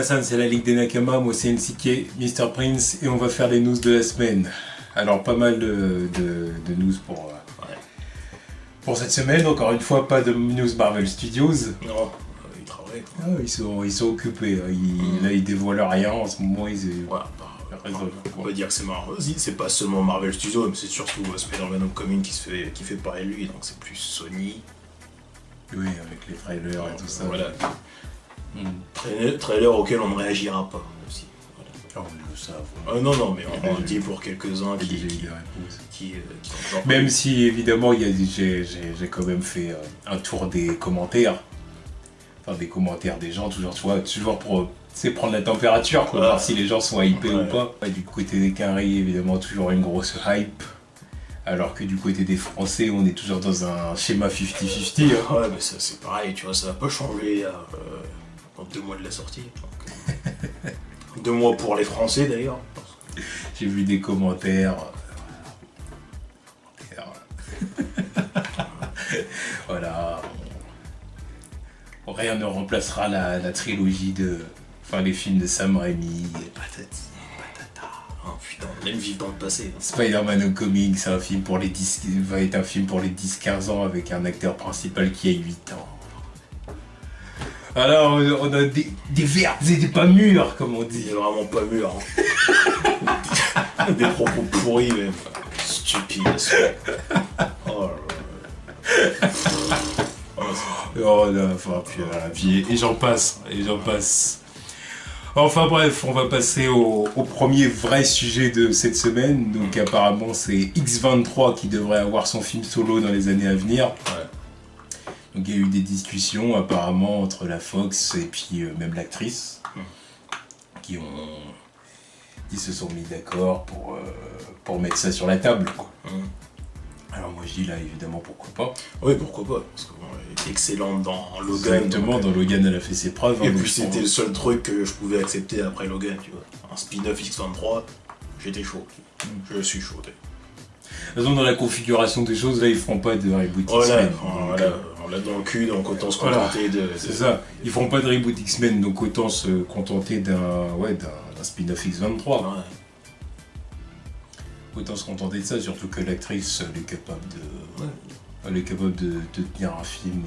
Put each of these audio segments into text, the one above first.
Minasan, c'est la Ligue des Nakama, moi c'est NCK, Mr. Prince, et on va faire les news de la semaine. Alors pas mal de news pour cette semaine, encore une fois pas de news Marvel Studios. Non, ils travaillent. Ah, ils sont occupés, là ils dévoilent rien, en ce moment ils... On va dire que c'est Marvel, c'est pas seulement Marvel Studios, mais c'est surtout Spider-Man Homecoming qui fait parler de lui, donc c'est plus Sony. Oui, avec les trailers et tout ça. Voilà. Trailer auquel on ne réagira pas aussi. Voilà. Oh, ça, non, mais on le dit pour quelques-uns qui même si évidemment j'ai quand même fait un tour des commentaires. Enfin des commentaires des gens, toujours pour prendre la température, quoi, voir si les gens sont hypés ou pas. Et du côté des Canaries, évidemment, toujours une grosse hype. Alors que du côté des Français, on est toujours dans un schéma 50-50. Hein. Ouais, mais ça c'est pareil, tu vois, ça va pas changer dans 2 mois de la sortie. Donc, 2 mois pour les Français d'ailleurs. J'ai vu des commentaires. Voilà. Rien ne remplacera la trilogie les films de Sam Raimi. Patati, patata. Oh putain, on aime vivre dans le passé. Spider-Man Homecoming, c'est un film pour les 10, va être un film pour les 10-15 ans avec un acteur principal qui a 8 ans. Alors on a des verts et des pas mûrs, comme on dit. Il est vraiment pas mûr. Hein. Des propos pourris même. Stupide. Oh là là. Oh non, enfin, puis, et j'en passe. Enfin bref, on va passer au premier vrai sujet de cette semaine. Donc apparemment c'est X-23 qui devrait avoir son film solo dans les années à venir. Ouais. Donc il y a eu des discussions apparemment entre la Fox et puis même l'actrice qui se sont mis d'accord pour mettre ça sur la table, quoi. Alors moi je dis là évidemment pourquoi pas. Oui, pourquoi pas, parce qu'elle était excellente dans Logan. Exactement, dans Logan elle a fait ses preuves. Et puis c'était le seul truc que je pouvais accepter après Logan, tu vois. Un spin-off X-23, j'étais chaud. Je suis chaud. De toute façon dans la configuration des choses là ils feront pas de reboot X-Men. On l'a dans le cul, donc autant se contenter de... C'est ça, ils feront pas de reboot X-Men, donc autant se contenter d'un spin-off X-23. Ouais. Autant se contenter de ça, surtout que l'actrice elle est capable de tenir un film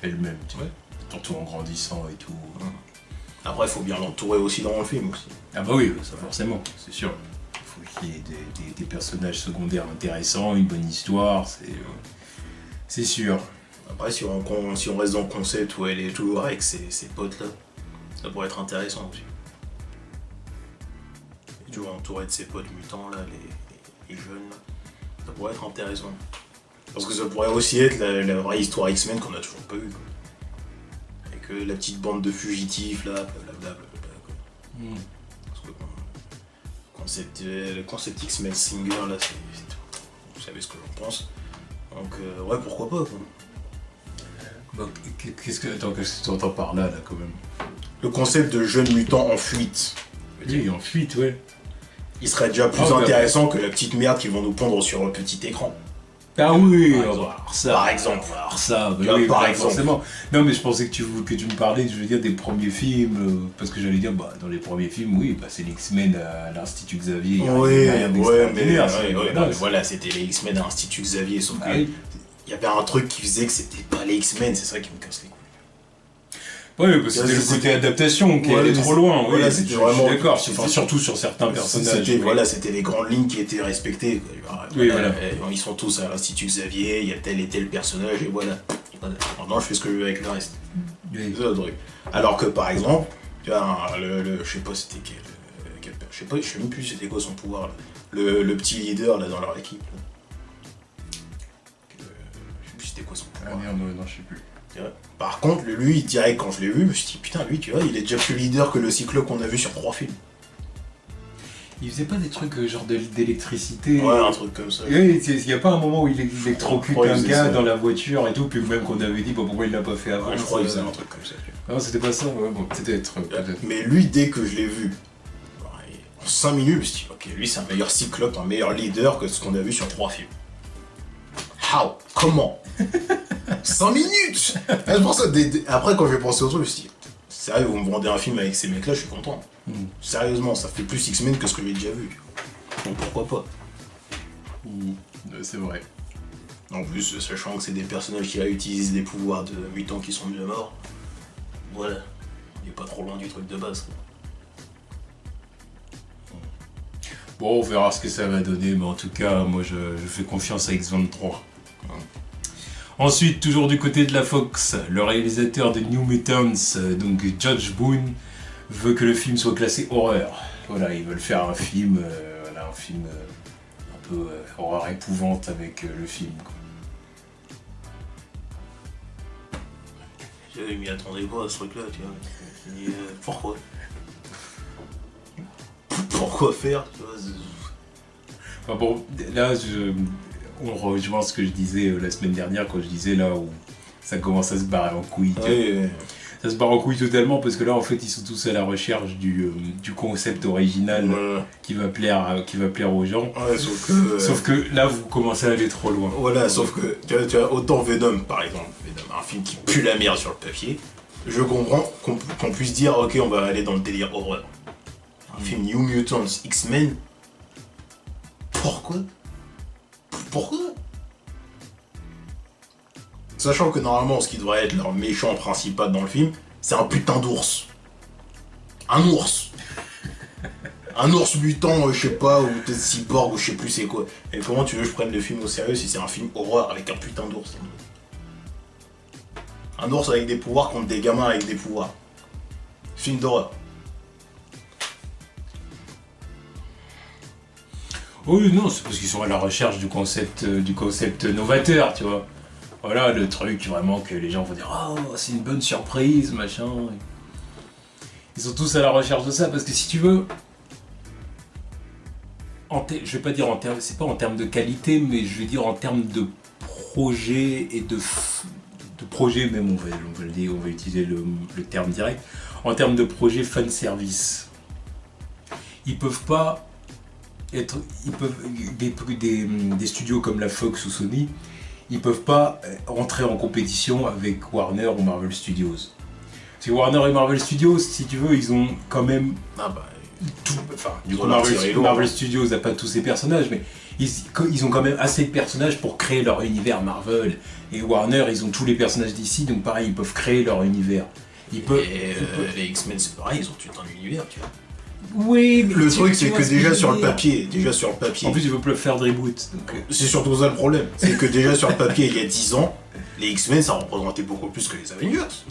elle-même, tu vois. Surtout en grandissant et tout. Après, il faut bien l'entourer aussi dans le film aussi. Ah bah oui, ça forcément, c'est sûr. Il faut qu'il y ait des personnages secondaires intéressants, une bonne histoire, c'est sûr. Après, si on reste dans le concept où elle est toujours avec ses potes-là, ça pourrait être intéressant aussi. Toujours entouré de ses potes mutants, là, les jeunes, là. Ça pourrait être intéressant. Parce que ça pourrait aussi être la vraie histoire X-Men qu'on a toujours pas eu. Avec la petite bande de fugitifs, là, blablabla. Parce que le concept X-Men Singer, là, vous savez ce que j'en pense. Donc, ouais, pourquoi pas, quoi. Bon, qu'est-ce que tu entends par là, quand même? Le concept de jeunes mutants en fuite. Oui, en fuite, ouais. Il serait déjà plus intéressant que la petite merde qu'ils vont nous pondre sur le petit écran. Ah oui, par exemple. Par exemple. Forcément. Non, mais je pensais que tu me parlais, je veux dire, des premiers films, parce que j'allais dire, dans les premiers films, oui, c'est les X-Men à l'Institut Xavier. Voilà, c'était les X-Men à l'Institut Xavier, sauf que il y avait un truc qui faisait que c'était pas les X-Men, c'est ça qui me casse les couilles. Oui, parce que c'était le côté adaptation qui allait trop loin. Voilà, c'était vraiment... D'accord, surtout sur certains personnages. C'était les grandes lignes qui étaient respectées. Voilà. Ils sont tous à l'Institut Xavier, il y a tel et tel personnage, et voilà. Maintenant, je fais ce que je veux avec le reste. C'est ça le truc. Alors que, par exemple, tu vois, je sais pas c'était quel je sais même plus c'était quoi son pouvoir, là. Le petit leader, là, dans leur équipe. Là. Je sais plus c'était quoi son pouvoir. Ah merde, non, je sais plus. Par contre, lui, direct, quand je l'ai vu, je me suis dit, putain, lui, tu vois, il est déjà plus leader que le Cyclope qu'on a vu sur 3 films. Il faisait pas des trucs genre d'électricité? Ouais, un truc comme ça. Il y a pas un moment où il électrocute un gars dans la voiture et tout, puis même qu'on avait dit pourquoi il l'a pas fait avant. Ouais, je crois qu'il faisait un truc comme ça. Non, c'était pas ça, ouais, bon, peut-être. Mais lui, dès que je l'ai vu, en 5 minutes, je me suis dit, ok, lui, c'est un meilleur Cyclope, un meilleur leader que ce qu'on a vu sur 3 films. How? Comment? 5 minutes. Après, quand j'ai pensé au truc, je me suis dit, Sérieux, vous me vendez un film avec ces mecs-là, je suis content. Sérieusement, ça fait plus X-Men que ce que j'ai déjà vu. Donc pourquoi pas. C'est vrai. En plus, sachant que c'est des personnages qui là utilisent des pouvoirs de mutants qui sont déjà morts, voilà, il est pas trop loin du truc de base. Bon, on verra ce que ça va donner, mais en tout cas, moi je fais confiance à X-23. Ensuite, toujours du côté de la Fox, le réalisateur de New Mutants, donc Judge Boone, veut que le film soit classé horreur. Voilà, ils veulent faire un film, un peu horreur épouvante avec le film, quoi. Je m'y attendais pas à ce truc-là, tu vois. Je me dis, pourquoi Pourquoi faire, tu vois Enfin bon, là, on rejoint ce que je disais la semaine dernière, quand je disais là où ça commence à se barrer en couille. Ouais. Ça se barre en couille totalement parce que là, en fait, ils sont tous à la recherche du concept original qui va plaire aux gens. Ouais, sauf que là, vous commencez à aller trop loin. Voilà, sauf que, tu vois, autant Venom, par exemple, un film qui pue la merde sur le papier, je comprends qu'on puisse dire, ok, on va aller dans le délire horreur. Un film New Mutants, X-Men, pourquoi Sachant que normalement, ce qui devrait être leur méchant principal dans le film, c'est un putain d'ours. Un ours. Un ours mutant, je sais pas, ou peut-être cyborg, ou je sais plus c'est quoi. Et comment tu veux que je prenne le film au sérieux si c'est un film horreur avec un putain d'ours? Un ours avec des pouvoirs contre des gamins avec des pouvoirs. Film d'horreur. Oui, non, c'est parce qu'ils sont à la recherche du concept novateur, tu vois. Voilà, le truc vraiment que les gens vont dire « Oh, c'est une bonne surprise, machin. » Ils sont tous à la recherche de ça, parce que si tu veux... je vais pas dire en termes... C'est pas en termes de qualité, mais je vais dire en termes de projet et de projet même, on va utiliser le terme direct. En termes de projet fan service. Ils peuvent pas... des studios comme la Fox ou Sony, ils peuvent pas entrer en compétition avec Warner ou Marvel Studios. Parce que Warner et Marvel Studios, si tu veux, ils ont quand même tout. Enfin, du coup, Marvel Studios n'a pas tous ces personnages, mais ils ont quand même assez de personnages pour créer leur univers Marvel. Et Warner, ils ont tous les personnages d'ici, donc pareil, ils peuvent créer leur univers. Les X-Men, c'est pareil, ils ont tout un univers, tu vois. Oui, mais le truc c'est que déjà sur le papier, en plus ils veulent plus faire de reboot. C'est surtout ça le problème, c'est que déjà sur le papier il y a 10 ans, les X-Men ça représentait beaucoup plus que les Avengers.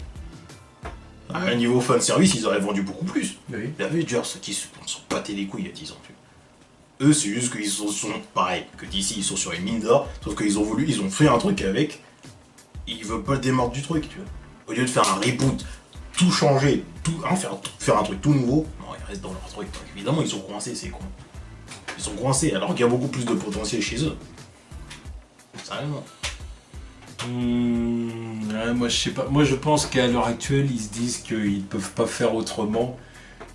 À un niveau fan service, ils auraient vendu beaucoup plus. Oui. Les Avengers qui se sont pâtés les couilles il y a 10 ans. Tu vois. Eux c'est juste qu'ils sont pareil que d'ici, ils sont sur une mine d'or, sauf qu'ils ont fait un truc avec, ils veulent pas le démordre du truc, tu vois. Au lieu de faire un reboot, tout changer, faire un truc tout nouveau, ils restent dans leur truc. Donc, évidemment, ils sont coincés, c'est con. Ils sont coincés, alors qu'il y a beaucoup plus de potentiel chez eux. Sérieusement. Moi, je sais pas. Moi, je pense qu'à l'heure actuelle, ils se disent qu'ils peuvent pas faire autrement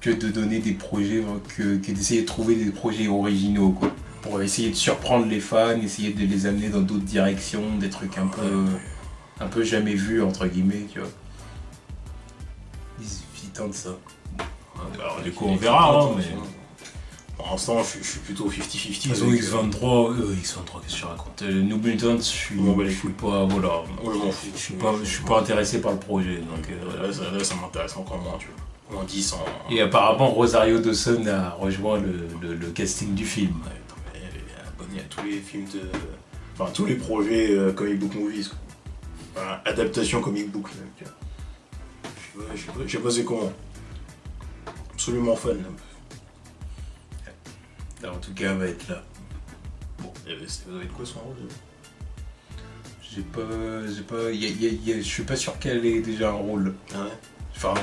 que de donner des projets, que d'essayer de trouver des projets originaux, quoi. Pour essayer de surprendre les fans, essayer de les amener dans d'autres directions, des trucs un peu jamais vus, entre guillemets, tu vois. Ils tentent ça. Alors, du coup, on verra, mais... Pour l'instant, je suis plutôt 50-50. X23, qu'est-ce que je raconte New Mutants, je suis pas, voilà. Je suis pas intéressé par le projet, donc... Là, ça m'intéresse encore moins, tu vois. On dit sans... Et apparemment, Rosario Dawson a rejoint le casting du film. Ouais, elle est abonnée à tous les films de... Enfin, tous les projets comic book movies, quoi. Enfin, adaptation comic book, même, tu vois. Je sais pas c'est comment. Absolument fan. Là, en tout cas, elle va être là. Bon, ça doit être quoi son rôle? je suis pas sûr qu'elle ait déjà un rôle. Ah ouais. Enfin,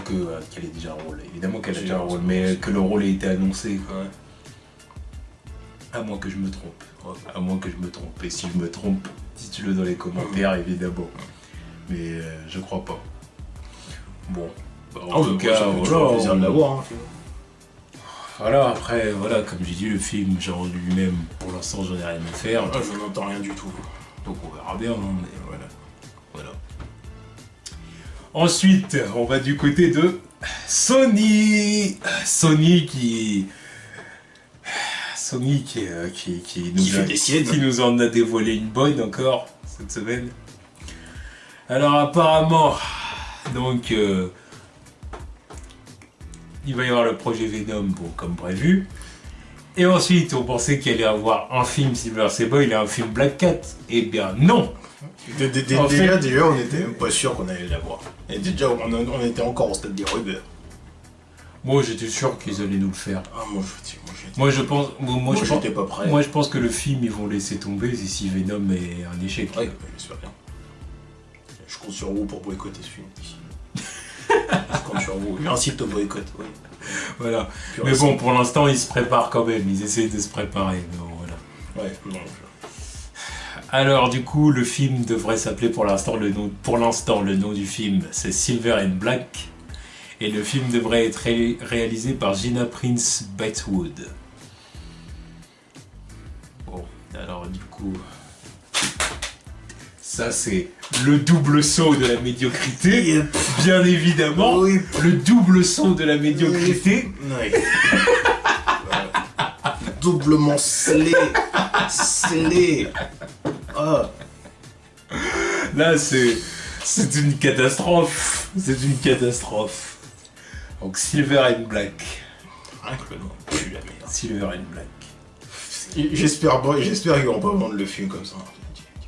qu'elle ait déjà un rôle. Évidemment qu'elle a déjà un rôle, mais que le rôle ait été annoncé. Quoi. Ouais. À moins que je me trompe. Ouais. À moins que je me trompe. Et si je me trompe, dites-le dans les commentaires, évidemment. Mais je crois pas. Bon. En tout cas, voilà, plaisir de l'avoir. Hein. Voilà, après, voilà, comme j'ai dit, le film, genre lui-même, pour l'instant, j'en ai rien à faire. Ah, je n'entends rien du tout. Donc on verra bien, mais voilà. Ensuite, on va du côté de Sony qui qui nous en a dévoilé une bonne encore cette semaine. Alors apparemment, donc il va y avoir le projet Venom, bon, comme prévu. Et ensuite, on pensait qu'il allait y avoir un film Silver Sable et un film Black Cat. Eh bien non. Déjà, on était même pas sûr qu'on allait l'avoir. Et déjà, on était encore au stade des rumeurs. Moi, j'étais sûr qu'ils allaient nous le faire. Ah, j'étais pas prêt. Moi, je pense que le film, ils vont laisser tomber si Venom est un échec. Ouais, j'espère bien. Je compte sur vous pour boycotter ce film d'ici. Je compte sur vous. J'incite au boycott, oui. Voilà. Mais bon, pour l'instant, ils se préparent quand même. Ils essaient de se préparer. Mais bon, voilà. Ouais, non. Alors, du coup, le film devrait s'appeler pour l'instant, le nom du film, c'est Silver and Black. Et le film devrait être réalisé par Gina Prince Bythewood. Bon, alors du coup... Ça, c'est le double saut de la médiocrité, bien évidemment. Oui. Le double saut de la médiocrité. Oui. Doublement scellé. Ah. Là, c'est une catastrophe. C'est une catastrophe. Donc, Silver and Black. Rien que le nom pue la merde. Silver and Black. J'espère qu'ils vont pas vendre le film comme ça.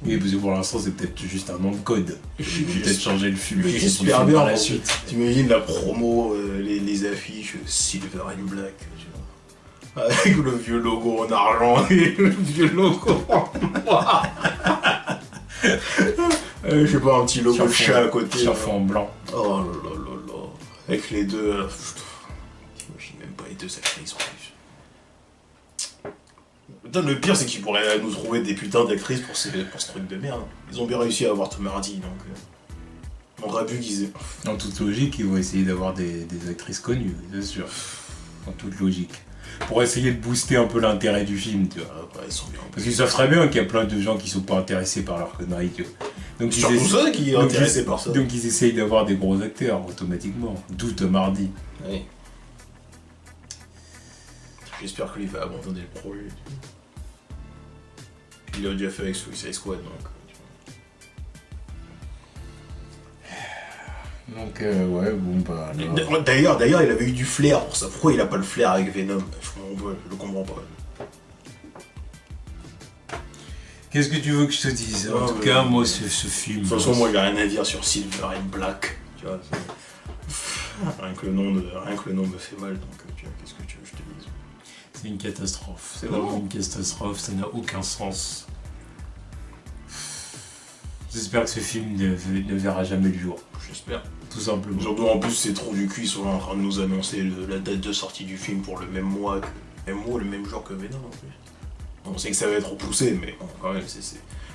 Oui, parce que pour l'instant, c'est peut-être juste un nom de code. Ils vont peut-être changer le film. J'espère bien par la suite. T'imagines la promo, les affiches Silver and Black, tu vois. Avec le vieux logo en argent et le vieux logo en noir. Je sais pas, un petit logo de chat à côté. Sur fond blanc. Oh là là là là. Avec les deux. J'imagine même pas les deux actrices en plus. Putain, le pire, c'est qu'ils pourraient nous trouver des putains d'actrices pour ce truc de merde. Ils ont bien réussi à avoir Tom Hardy, donc. On aurait pu qu'ils aient. En toute logique, ils vont essayer d'avoir des actrices connues, bien sûr. En toute logique. Pour essayer de booster un peu l'intérêt du film, tu vois. Ouais, ils sont bien. Parce qu'ils savent très bien qu'il y a plein de gens qui sont pas intéressés par leur connerie, tu vois. Donc c'est surtout ça qui est intéressé par ça. Donc ils essayent d'avoir des gros acteurs, automatiquement. D'où Tom Hardy. Oui. J'espère qu'il va abandonner le projet. Il a déjà fait avec Suicide Squad, donc... ouais, bon, bah... Alors... D'ailleurs, il avait eu du flair pour ça. Pourquoi il a pas le flair avec Venom? Je le comprends pas. Qu'est-ce que tu veux que je te dise? En tout cas, moi, ce film... De toute façon, moi, j'ai rien à dire sur Silver and Black. Tu vois, rien que le nom me fait mal, donc tu vois, qu'est-ce que tu veux que je te dise? C'est une catastrophe. C'est vraiment une catastrophe, ça n'a aucun sens. J'espère que ce film ne verra jamais le jour. J'espère. Tout simplement. Surtout en plus, c'est trop du cul, ils sont en train de nous annoncer la date de sortie du film pour le même mois, le même jour que Venom en plus. On sait que ça va être repoussé, mais bon, quand même,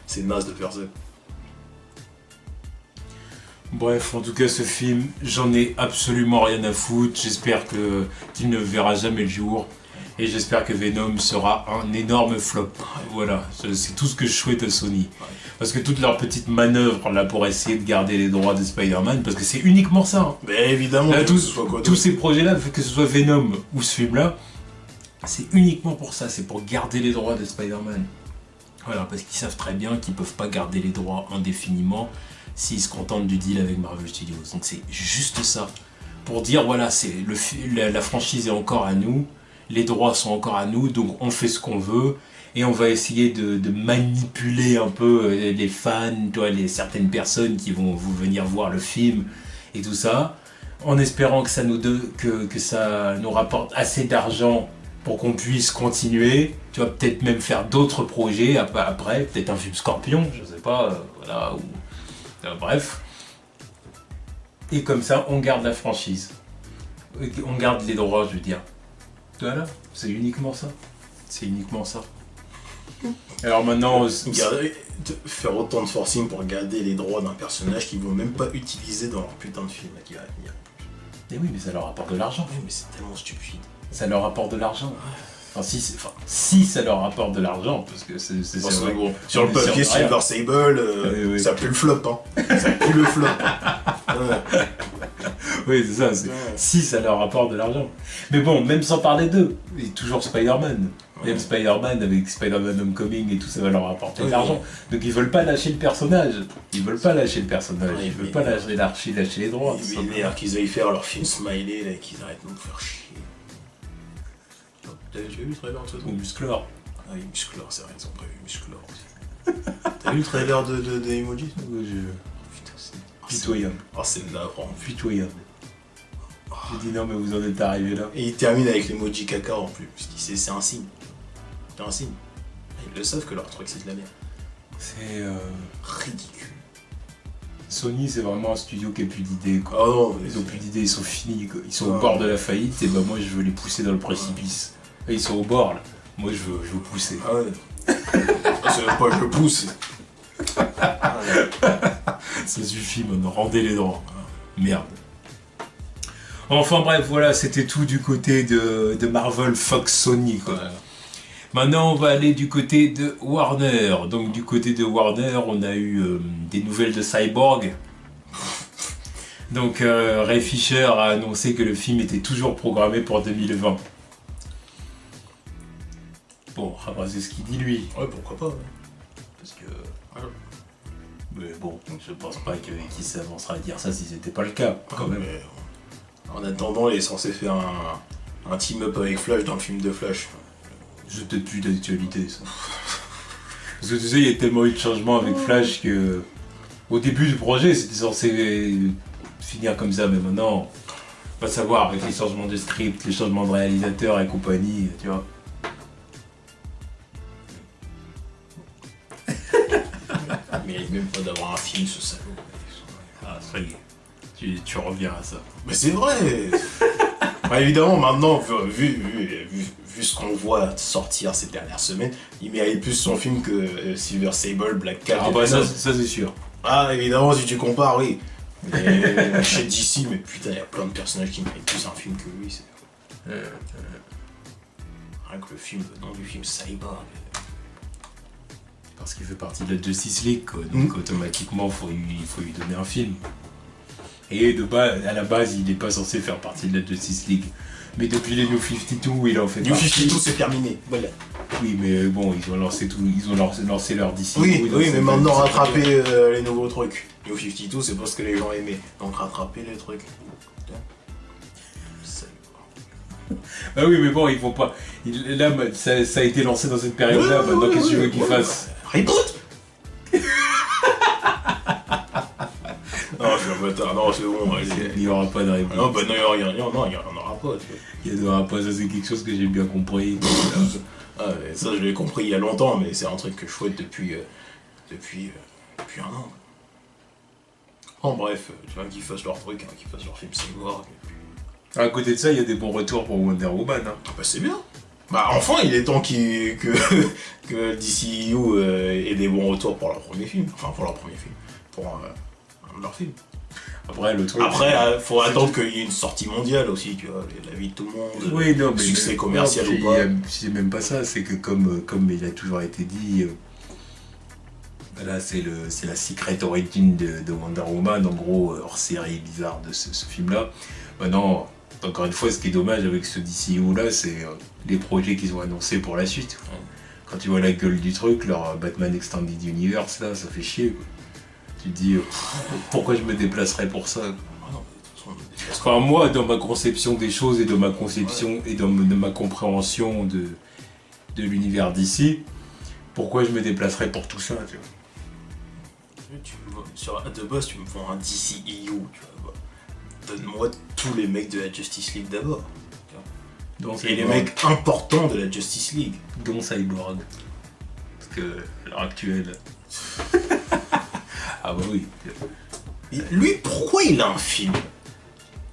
c'est naze de faire ça. Bref, en tout cas, ce film, j'en ai absolument rien à foutre. J'espère qu'il ne verra jamais le jour. Et j'espère que Venom sera un énorme flop. Voilà, c'est tout ce que je souhaite à Sony. Parce que toutes leurs petites manœuvres là pour essayer de garder les droits de Spider-Man, parce que c'est uniquement ça. Hein. Mais évidemment, là, tous ces projets-là, que ce soit Venom ou ce film-là, c'est uniquement pour ça, c'est pour garder les droits de Spider-Man. Voilà, parce qu'ils savent très bien qu'ils peuvent pas garder les droits indéfiniment s'ils se contentent du deal avec Marvel Studios. Donc c'est juste ça. Pour dire, voilà, la franchise est encore à nous, les droits sont encore à nous, donc on fait ce qu'on veut, et on va essayer de manipuler un peu les fans, certaines personnes qui vont venir voir le film, et tout ça, en espérant que ça nous rapporte assez d'argent pour qu'on puisse continuer, tu vois, peut-être même faire d'autres projets après, peut-être un film Scorpion, je sais pas, voilà, bref. Et comme ça, on garde la franchise. On garde les droits, je veux dire. Voilà, c'est uniquement ça. C'est uniquement ça. Alors maintenant... faire autant de forcing pour garder les droits d'un personnage qu'ils vont même pas utiliser dans leur putain de film qui va venir. Et oui, mais ça leur apporte de l'argent. Oui, mais c'est tellement stupide. Ça leur apporte de l'argent. Enfin, si ça leur apporte de l'argent, parce que c'est vrai. Bon, sur le papier, Silver Sable, oui. Ça pue le flop, hein. Ça pue le flop. Oui, c'est ça. Si ça leur rapporte de l'argent. Mais bon, même sans parler d'eux, il y a toujours Spider-Man. Même Spider-Man avec Spider-Man Homecoming et tout, ça va leur rapporter de l'argent. Donc ils veulent pas lâcher le personnage. Ils veulent pas lâcher le personnage. Ils veulent pas lâcher les droits. Il m'énerve qu'ils aillent faire leur film Smiley là, et qu'ils arrêtent de nous faire chier. T'as vu le trailer de ce Ou Musclor. Ah oui, Musclor, c'est vrai, ils ont prévu Musclor aussi. T'as vu le trailer de Emoji Oui, Putain, c'est pitoyable. Oh, c'est navrant. Pitoyable. J'ai dit non, mais vous en êtes arrivé là. Et il termine avec l'emoji caca en plus. Je dis, c'est un signe. C'est un signe. Ils le savent que leur truc c'est de la merde. C'est Ridicule. Sony, c'est vraiment un studio qui a plus d'idées, quoi. Oh non, Ils ont plus d'idées, ils sont finis, quoi. Ils sont au bord de la faillite, et bah moi je veux les pousser dans le précipice. Là, ils sont au bord, là. Moi je veux pousser. Ah ouais. C'est même pas je pousse. Ça suffit maintenant, rendez les droits. Merde. Enfin bref, voilà, c'était tout du côté de Marvel, Fox, Sony, quoi. Ouais. Maintenant, on va aller du côté de Warner. Donc, du côté de Warner, on a eu des nouvelles de Cyborg. Donc, Ray Fisher a annoncé que le film était toujours programmé pour 2020. Bon, après, c'est ce qu'il dit lui. Ouais, pourquoi pas. Ouais. Parce que. Mais bon, je pense pas qu'il s'avancera à dire ça si c'était pas le cas, quand même. Mais, en attendant, il est censé faire un team-up avec Flash dans le film de Flash. C'est peut-être plus d'actualité, ça. Parce que tu sais, il y a tellement eu de changements avec Flash que. Au début du projet, c'était censé finir comme ça, mais maintenant, on va savoir, avec les changements de script, les changements de réalisateur et compagnie, tu vois. Mais il mérite même pas d'avoir un film, ce salaud. Ah, ça y est, tu reviens à ça. Mais c'est vrai. Bah, évidemment, maintenant, vu ce qu'on voit sortir ces dernières semaines, il mérite plus son film que Silver Sable, Black Cat. Ah bah ça c'est sûr. Ah, évidemment, si tu compares, oui. Mais chez DC, mais putain, il y a plein de personnages qui méritent plus un film que lui. Rien que le nom du film Cyborg. Parce qu'il fait partie de la Justice League, quoi. Donc automatiquement, il faut lui donner un film. Et à la base, il n'est pas censé faire partie de la Justice League. Mais depuis les New 52, il en fait New partie. New 52, c'est terminé. Voilà. Oui, mais bon, ils ont lancé leur DC. Oui, mais maintenant rattraper les nouveaux trucs. New 52, c'est pas ce que les gens aimaient. Donc rattraper les trucs. Ah oui, mais bon, ils vont pas. Là, ça a été lancé dans cette période-là. Maintenant, qu'est-ce que tu veux qu'ils fassent? Reboot. Non, je suis un bâtard. Non, c'est bon. Il n'y aura pas de reboot. Non, bah non, il n'y en aura pas. Il n'y aura pas, ça c'est quelque chose que j'ai bien compris. Ah, mais ça, je l'ai compris il y a longtemps, mais c'est un truc que je souhaite depuis un an. En bref, tu vois, qu'ils fassent leur truc, qu'ils fassent leur film Cyborg. À côté de ça, il y a des bons retours pour Wonder Woman. Hein. Bah c'est bien. Bah enfin, il est temps que DCU ait des bons retours pour leur premier film. Enfin, pour leur premier film. Pour leur film. Après, le truc. Après, faut attendre qu'il y ait une sortie mondiale aussi, tu vois, la vie de tout le monde. Oui, non, mais succès commercial ou pas. C'est même pas ça, c'est que comme il a toujours été dit, là c'est la secret origin de Wonder Woman, en gros, hors série bizarre de ce film-là. Maintenant, encore une fois, ce qui est dommage avec ce DCU là, c'est les projets qu'ils ont annoncés pour la suite. Ouais. Quand tu vois la gueule du truc, leur Batman Extended Universe, là, ça fait chier, quoi. Tu te dis, pourquoi je me déplacerais pour ça, quoi. Enfin, moi, dans ma conception des choses et dans ma conception et dans ma compréhension de l'univers d'ici, pourquoi je me déplacerais pour tout ça, tu vois. Sur The Boss, tu me vends un DCEU, tu vois. Donne-moi tous les mecs de la Justice League d'abord. Et les mecs importants de la Justice League. Dont Cyborg. Parce que, à l'heure actuelle... ah bah oui. Et lui, pourquoi il a un film?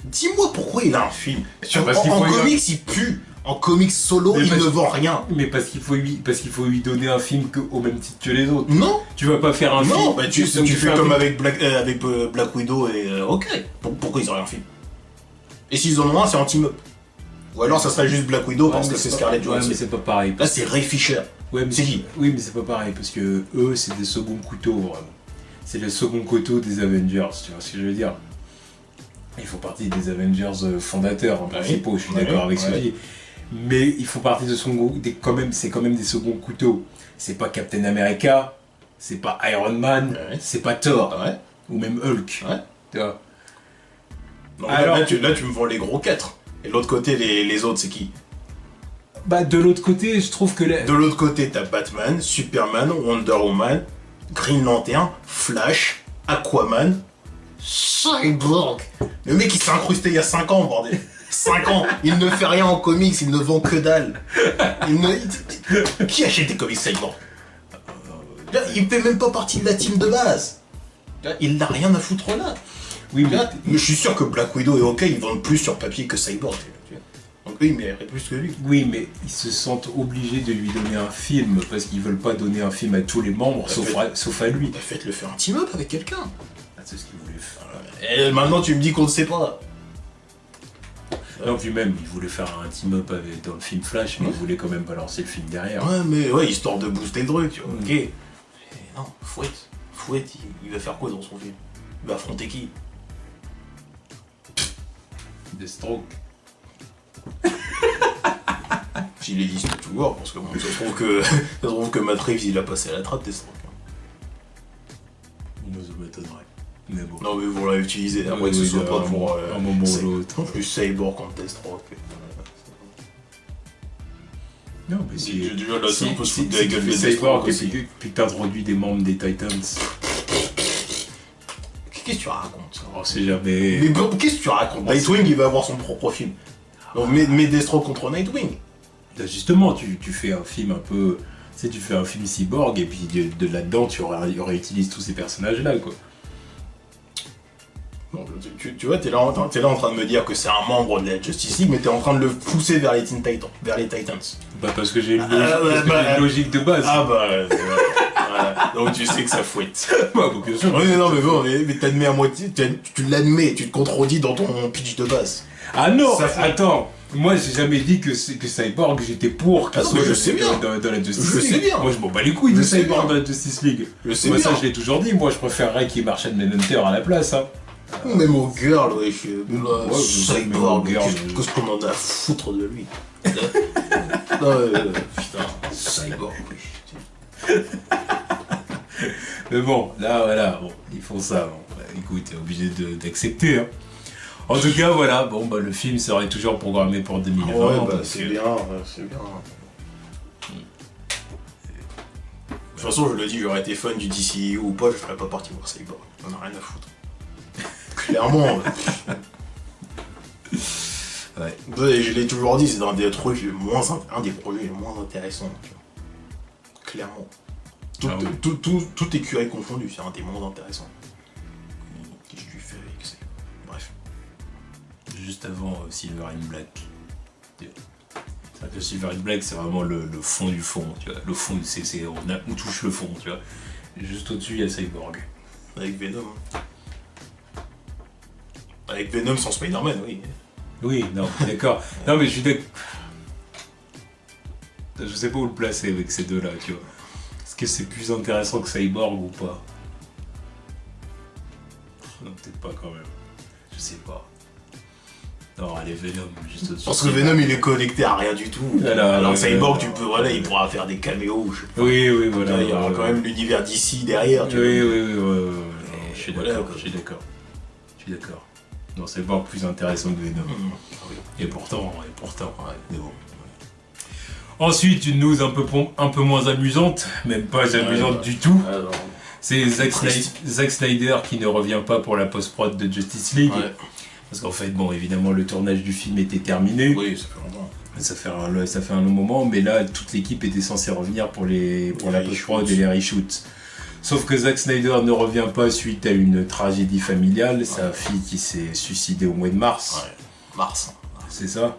Dis-moi pourquoi il a un film. En comics, il pue. En comics solo, il ne vend rien. Mais parce qu'il faut lui donner un film au même titre que les autres. Non. Tu vas pas faire un film. Non, bah tu fais comme avec Black Widow et ok. Pourquoi ils auraient un film? Et s'ils en ont un, c'est en team-up. Ou alors ça serait juste Black Widow parce que c'est Scarlett Johansson. Ouais, mais c'est pas pareil. Là, c'est Ray Fisher. Ouais, mais c'est qui? Oui, mais c'est pas pareil parce que eux, c'est des seconds couteaux, vraiment. C'est le second couteau des Avengers, tu vois ce que je veux dire. Ils font partie des Avengers fondateurs, principaux, je suis d'accord avec ce que je dis. Mais ils font partie de c'est quand même des seconds couteaux. C'est pas Captain America, c'est pas Iron Man, c'est pas Thor, ou même Hulk. Tu vois. Non, alors, là, tu me vends les gros 4. Et de l'autre côté, les autres, c'est qui? Bah, de l'autre côté, je trouve que... De l'autre côté, t'as Batman, Superman, Wonder Woman, Green Lantern, Flash, Aquaman, Cyborg. Le mec, il s'est incrusté il y a 5 ans, bordel. 5 ans. Il ne fait rien en comics, il ne vend que dalle. Qui achète des comics Cyborg? Il fait même pas partie de la team de base. Il n'a rien à foutre là. Oui, mais je suis sûr que Black Widow et Hawkeye, ils vendent plus sur papier que Cyborg. Donc eux, ils mériteraient plus que lui. Oui, mais ils se sentent obligés de lui donner un film parce qu'ils veulent pas donner un film à tous les membres, sauf à lui. Bah, faites-le faire un team-up avec quelqu'un. Ah, c'est ce qu'ils voulaient faire. Et maintenant, tu me dis qu'on ne sait pas. Non, puis même, ils voulaient faire un team-up dans le film Flash, mais ils voulaient quand même balancer le film derrière. Ouais, mais histoire de booster le truc, tu vois. Ok. Et non, Fouette, il va faire quoi dans son film? Il va affronter qui? Deathstroke. J'y existe toujours, parce que bon, ça se trouve que Matt Reeves, il a passé à la trappe Deathstroke. Moi, ça m'étonnerait. Mais bon. Non, mais vous l'avez utilisé, à moins que ce soit pas pour un moment ou l'autre. En plus, Cyborg contre Deathstroke. Non, mais si... Déjà, là, c'est un peu se foutre de la Si gueule tu de fais Deathstroke Cyborg et aussi. puis que t'introduis des membres des Titans, Qu'est-ce que tu racontes? on sait jamais... Mais bon, qu'est-ce que tu racontes? Nightwing, il va avoir son propre film. Donc, mets Deathstroke contre Nightwing. Là, justement, tu fais un film un peu... Tu sais, tu fais un film cyborg et puis de là-dedans, tu réutilises tous ces personnages-là, quoi. Non, tu vois, t'es là en train de me dire que c'est un membre de la Justice League, mais t'es en train de le pousser vers les Teen Titans, vers les Titans. Bah parce que j'ai une logique de base. Ah bah, voilà. Donc tu sais que ça fouette. Bah, bien sûr. Oui, non, mais bon, mais t'admets à moitié, tu l'admets, tu te contredis dans ton pitch de base. Ah non, attends. Moi, j'ai jamais dit que Cyborg, j'étais pour qu'il soit je sais bien. dans la Justice Je League. sais bien. Moi, je m'en bats les couilles de Cyborg dans la Justice League. Je sais moi, bien. ça, je l'ai toujours dit. Moi, je préférerais qu'il marche à Manhunter à la place. Hein. Mais mon girl, ouais, Cyborg, qu'est-ce qu'on en a à foutre de lui? Putain, Cyborg, oui. Mais bon, là, voilà, bon, ils font ça. Bon. Bah, écoute, t'es obligé d'accepter. Hein. En tout cas, voilà, bon, bah, le film serait toujours programmé pour 2020. Ouais, bah, c'est bien, c'est bien. De toute façon, je le dis, j'aurais été fan du DCU ou pas, je ferais pas partie voir Cyborg. On a rien à foutre. Clairement. Ouais. Je l'ai toujours dit, c'est un des trucs un des projets les moins intéressants. Tu vois. Clairement. Tout écurie confondu, c'est un des moins intéressants. Qu'est-ce que tu fais avec ça? Bref. Juste avant Silver in Black. Le Silver in Black, c'est vraiment le fond du fond, tu vois. Le fond, on touche le fond, tu vois. Juste au-dessus, il y a Cyborg. Avec Venom. Avec Venom sans Spider-Man, oui. Oui, non, d'accord. Non, mais je suis d'accord. Je sais pas où le placer avec ces deux-là, tu vois. Est-ce que c'est plus intéressant que Cyborg ou pas? Non, peut-être pas quand même. Je sais pas. Non, allez, Venom, juste au-dessus. Parce que Venom, il est connecté à rien du tout. Alors Cyborg, tu peux, voilà, il pourra faire des caméos. Oui, voilà. Il y aura quand même l'univers d'ici derrière, tu vois. Oui. Je suis d'accord. Non, c'est pas plus intéressant que Venom. Et pourtant, ouais, mais bon. Ensuite, une news un peu moins amusante, même pas amusante du tout. C'est Zack Snyder qui ne revient pas pour la post-prod de Justice League. Ouais. Parce qu'en fait, bon, évidemment, le tournage du film était terminé. Oui, ça fait longtemps. Ça fait un long moment, mais là, toute l'équipe était censée revenir pour la post-prod et les reshoots. Sauf que Zack Snyder ne revient pas suite à une tragédie familiale, sa fille qui s'est suicidée au mois de mars. Ouais, mars. C'est ça.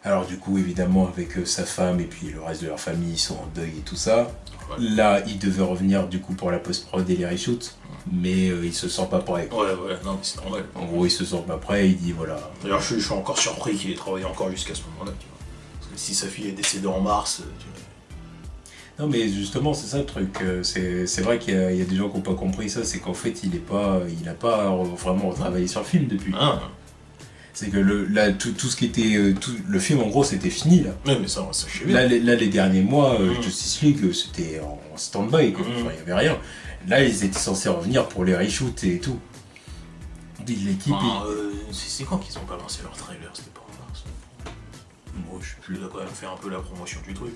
Alors du coup, évidemment, avec sa femme et puis le reste de leur famille, ils sont en deuil et tout ça. Ouais. Là, il devait revenir du coup pour la post-prod et les reshoots, mais il se sent pas prêt. Ouais, non, mais c'est normal. En gros, il se sent pas prêt, il dit voilà. D'ailleurs, je suis encore surpris qu'il ait travaillé encore jusqu'à ce moment-là, tu vois. Parce que si sa fille est décédée en mars, tu vois. Non, mais justement, c'est ça le truc. C'est vrai il y a des gens qui n'ont pas compris ça. C'est qu'en fait, il a pas vraiment retravaillé sur le film depuis. Ah, C'est que là, tout ce qui était. Le film, en gros, c'était fini là. ouais, mais ça je sais bien. Là, les derniers mois, Justice League, c'était en stand-by, quoi. Enfin, il n'y avait rien. Là, ils étaient censés revenir pour les reshoots et tout. L'équipe. C'est quand qu'ils ont balancé leur trailer? C'était pas en mars? Moi, je suis plus là quand même fait un peu la promotion du truc.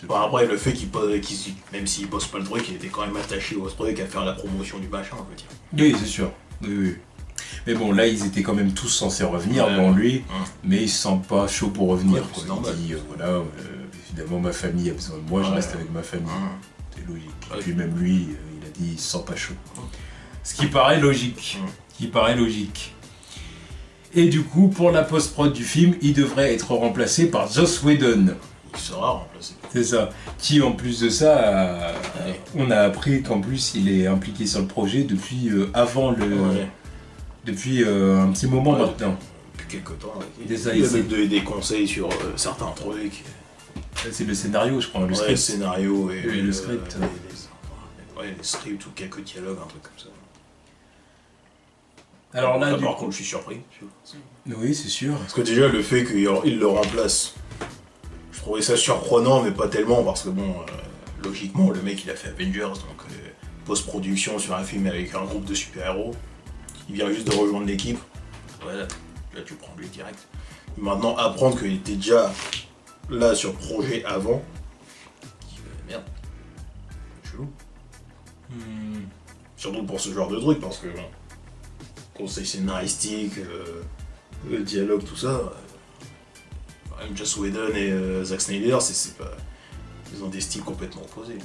Bon, après, le fait même s'il bosse pas le truc, il était quand même attaché au truc à faire la promotion du machin, on peut dire. Oui, c'est sûr. Oui. Mais bon, là, ils étaient quand même tous censés revenir dans lui, mais ils se sentent pas chauds pour revenir. Ouais, Quoi. c'est normal. Il dit, voilà, évidemment, ma famille a besoin de moi, je reste avec ma famille. C'est logique. Et puis même lui, il a dit, il se sent pas chaud. Ce qui paraît logique. Et du coup, pour la post-prod du film, il devrait être remplacé par Joss Whedon. Il sera remplacé. C'est ça. Qui, en plus de ça, on a appris qu'en plus, il est impliqué sur le projet depuis avant le... Ouais. Depuis un petit moment maintenant. Depuis quelques temps. Des Il a même donné des conseils sur certains trucs. C'est le scénario, je crois. Le script. Le scénario et le script. Les scripts ou quelques dialogues, un truc comme ça. Alors là, par contre, je suis surpris. Oui, c'est sûr. Parce que déjà, le fait qu'il le remplace, je trouvais ça surprenant, mais pas tellement, parce que bon, logiquement, le mec il a fait Avengers, donc post-production sur un film avec un groupe de super-héros. Il vient juste de rejoindre l'équipe. Voilà, là tu prends lui direct. Maintenant, apprendre qu'il était déjà là sur le projet avant. Merde. Chelou. Surtout pour ce genre de truc, parce que bon, conseil scénaristique, le dialogue, tout ça. Même Joss Whedon et Zack Snyder, c'est pas. Ils ont des styles complètement opposés.